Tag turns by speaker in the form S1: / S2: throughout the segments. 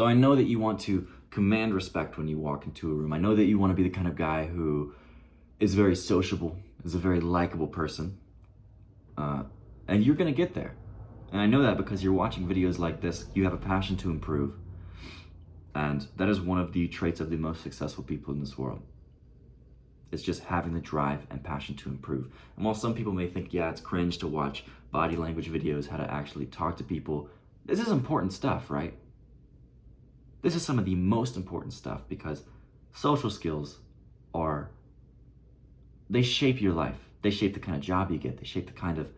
S1: So I know that you want to command respect when you walk into a room. I know that you want to be the kind of guy who is very sociable, is a very likable person, and you're gonna get there. And I know that because you're watching videos like this. You have a passion to improve, and that is one of the traits of the most successful people in this world. It's just having the drive and passion to improve. And while some people may think, yeah, it's cringe to watch body language videos, how to actually talk to people, this is important stuff, right? This is some of the most important stuff because social skills they shape your life. They shape the kind of job you get. They shape the kind of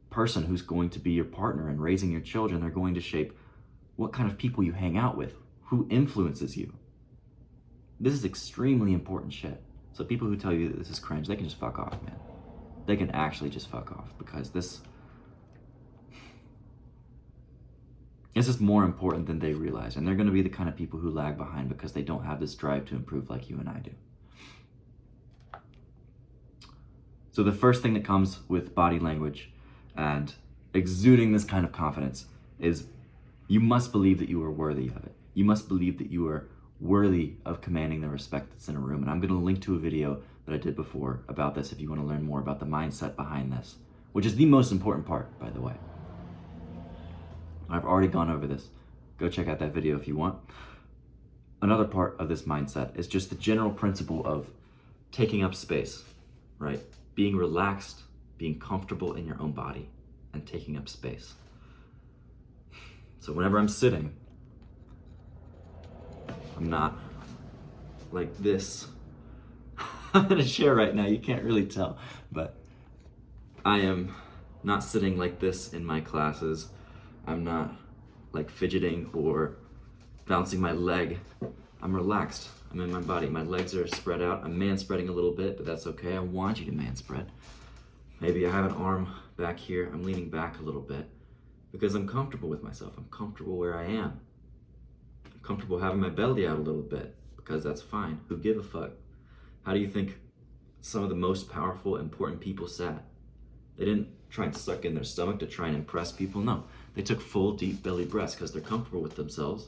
S1: person who's going to be your partner and raising your children. They're going to shape what kind of people you hang out with, who influences you. This is extremely important shit. So people who tell you that this is cringe, they can just fuck off, man. They can actually just fuck off because this is more important than they realize. And they're going to be the kind of people who lag behind because they don't have this drive to improve like you and I do. So the first thing that comes with body language and exuding this kind of confidence is you must believe that you are worthy of it. You must believe that you are worthy of commanding the respect that's in a room. And I'm going to link to a video that I did before about this if you want to learn more about the mindset behind this, which is the most important part, by the way. I've already gone over this. Go check out that video if you want. Another part of this mindset is just the general principle of taking up space, right? Being relaxed, being comfortable in your own body, and taking up space. So whenever I'm sitting, I'm not like this. I'm in a chair right now, you can't really tell, but I am not sitting like this in my classes. I'm not like fidgeting or bouncing my leg. I'm relaxed. I'm in my body. My legs are spread out. I'm man-spreading a little bit, but that's okay. I want you to man-spread. Maybe I have an arm back here. I'm leaning back a little bit because I'm comfortable with myself. I'm comfortable where I am. I'm comfortable having my belly out a little bit because that's fine. Who give a fuck? How do you think some of the most powerful, important people sat? They didn't try and suck in their stomach to try and impress people. No, they took full, deep belly breaths because they're comfortable with themselves.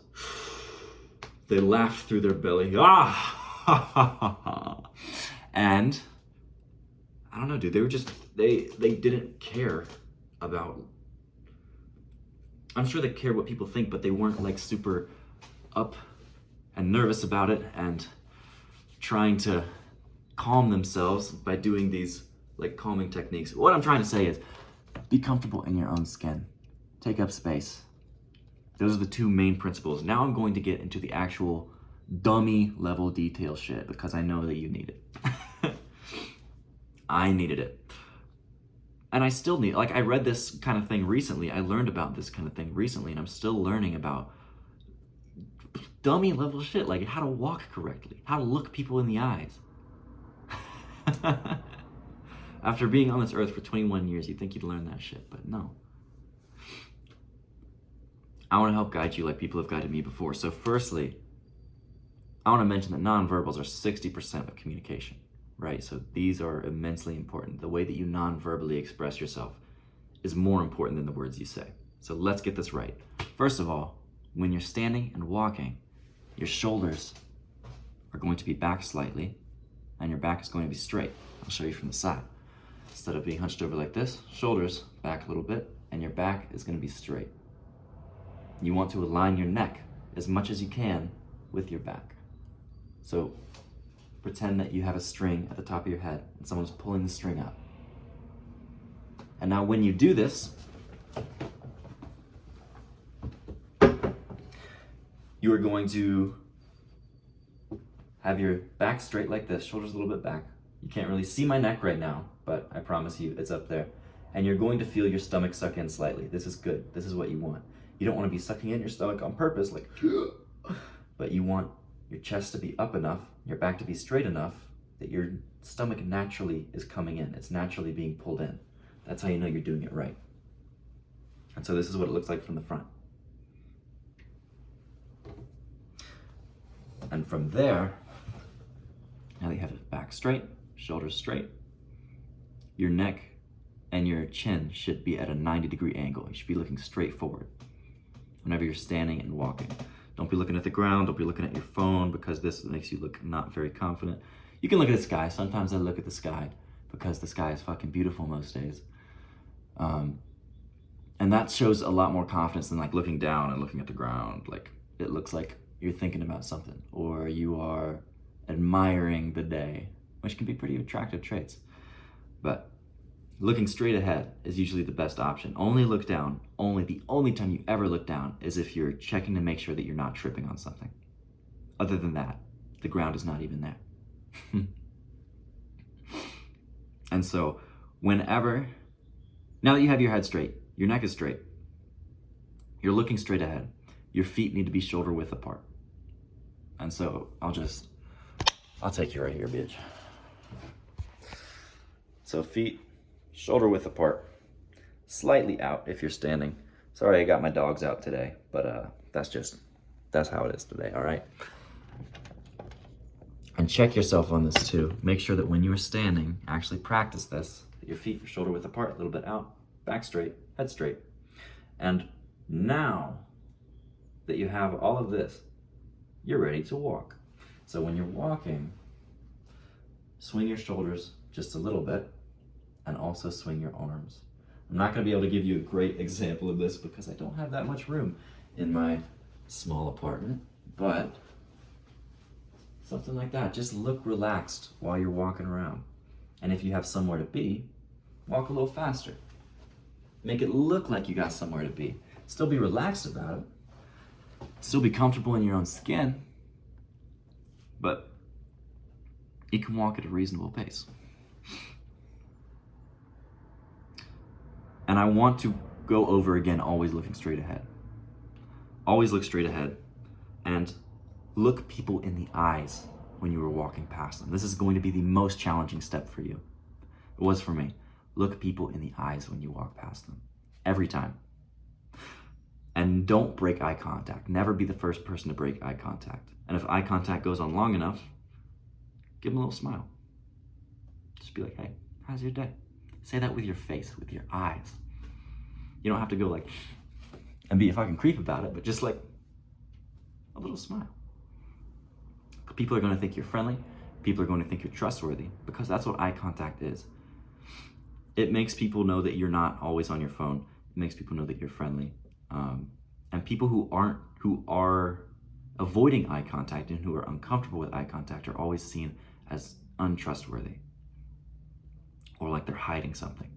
S1: They laughed through their belly. And I don't know, dude. They were just they didn't care about. I'm sure they cared what people think, but they weren't like super up and nervous about it and trying to calm themselves by doing these like calming techniques. What I'm trying to say is be comfortable in your own skin. Take up space. Those are the two main principles. Now I'm going to get into the actual dummy level detail shit because I know that you need it. I needed it. And I still need, like I read this kind of thing recently. I learned about this kind of thing recently and I'm still learning about dummy level shit, like how to walk correctly, how to look people in the eyes. After being on this earth for 21 years, you'd think you'd learn that shit, but no. I want to help guide you like people have guided me before. So firstly, I want to mention that nonverbals are 60% of communication, right? So these are immensely important. The way that you non-verbally express yourself is more important than the words you say. So let's get this right. First of all, when you're standing and walking, your shoulders are going to be back slightly and your back is going to be straight. I'll show you from the side. Instead of being hunched over like this, shoulders back a little bit and your back is going to be straight. You want to align your neck as much as you can with your back. So pretend that you have a string at the top of your head and someone's pulling the string up. And now when you do this, you are going to have your back straight like this, shoulders a little bit back. You can't really see my neck right now, but I promise you it's up there. And you're going to feel your stomach suck in slightly. This is good. This is what you want. You don't want to be sucking in your stomach on purpose, like, but you want your chest to be up enough, your back to be straight enough that your stomach naturally is coming in. It's naturally being pulled in. That's how you know you're doing it right. And so this is what it looks like from the front. And from there, now that you have it back straight, shoulders straight, your neck and your chin should be at a 90-degree angle. You should be looking straight forward whenever you're standing and walking. Don't be looking at the ground, don't be looking at your phone because this makes you look not very confident. You can look at the sky. Sometimes I look at the sky because the sky is fucking beautiful most days. And that shows a lot more confidence than like looking down and looking at the ground. Like it looks like you're thinking about something or you are admiring the day, which can be pretty attractive traits. But looking straight ahead is usually the best option. Only look down. The only time you ever look down is if you're checking to make sure that you're not tripping on something. Other than that, the ground is not even there. And so whenever, now that you have your head straight, your neck is straight, you're looking straight ahead, your feet need to be shoulder width apart. And so I'll take you right here, bitch. So feet shoulder width apart, slightly out if you're standing. Sorry, I got my dogs out today, but that's how it is today, all right? And check yourself on this too. Make sure that when you're standing, actually practice this, that your feet are shoulder width apart, a little bit out, back straight, head straight. And now that you have all of this, you're ready to walk. So when you're walking, swing your shoulders just a little bit and also swing your arms. I'm not gonna be able to give you a great example of this because I don't have that much room in my small apartment, but something like that. Just look relaxed while you're walking around. And if you have somewhere to be, walk a little faster. Make it look like you got somewhere to be. Still be relaxed about it. Still be comfortable in your own skin, but you can walk at a reasonable pace. And I want to go over again, always looking straight ahead. Always look straight ahead and look people in the eyes when you are walking past them. This is going to be the most challenging step for you. It was for me. Look people in the eyes when you walk past them. Every time. And don't break eye contact. Never be the first person to break eye contact. And if eye contact goes on long enough, give them a little smile. Just be like, hey, how's your day? Say that with your face, with your eyes. You don't have to go like, and be a fucking creep about it, but just like a little smile. People are going to think you're friendly. People are going to think you're trustworthy because that's what eye contact is. It makes people know that you're not always on your phone. It makes people know that you're friendly. And people who are avoiding eye contact and who are uncomfortable with eye contact are always seen as untrustworthy or like they're hiding something.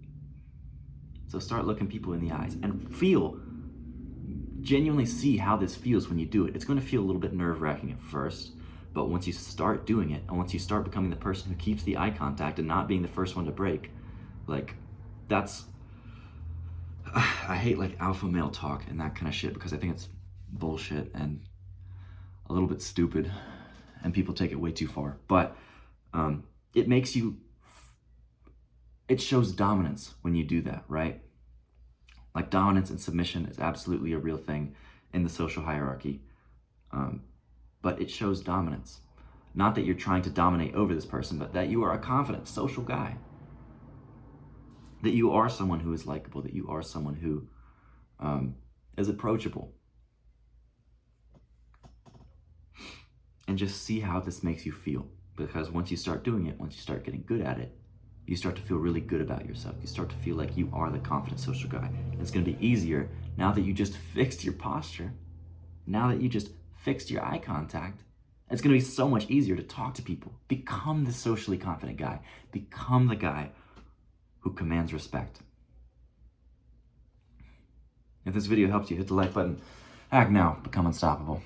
S1: So start looking people in the eyes and genuinely see how this feels when you do it. It's going to feel a little bit nerve-wracking at first, but once you start doing it and once you start becoming the person who keeps the eye contact and not being the first one to break, like I hate like alpha male talk and that kind of shit because I think it's bullshit and a little bit stupid and people take it way too far. But it shows dominance when you do that, right? Like dominance and submission is absolutely a real thing in the social hierarchy. But it shows dominance. Not that you're trying to dominate over this person, but that you are a confident social guy. That you are someone who is likable, that you are someone who is approachable. And just see how this makes you feel. Because once you start doing it, once you start getting good at it, you start to feel really good about yourself. You start to feel like you are the confident social guy. And it's going to be easier now that you just fixed your posture, now that you just fixed your eye contact. It's going to be so much easier to talk to people. Become the socially confident guy. Become the guy who commands respect. If this video helps you, hit the like button. Act now. Become unstoppable.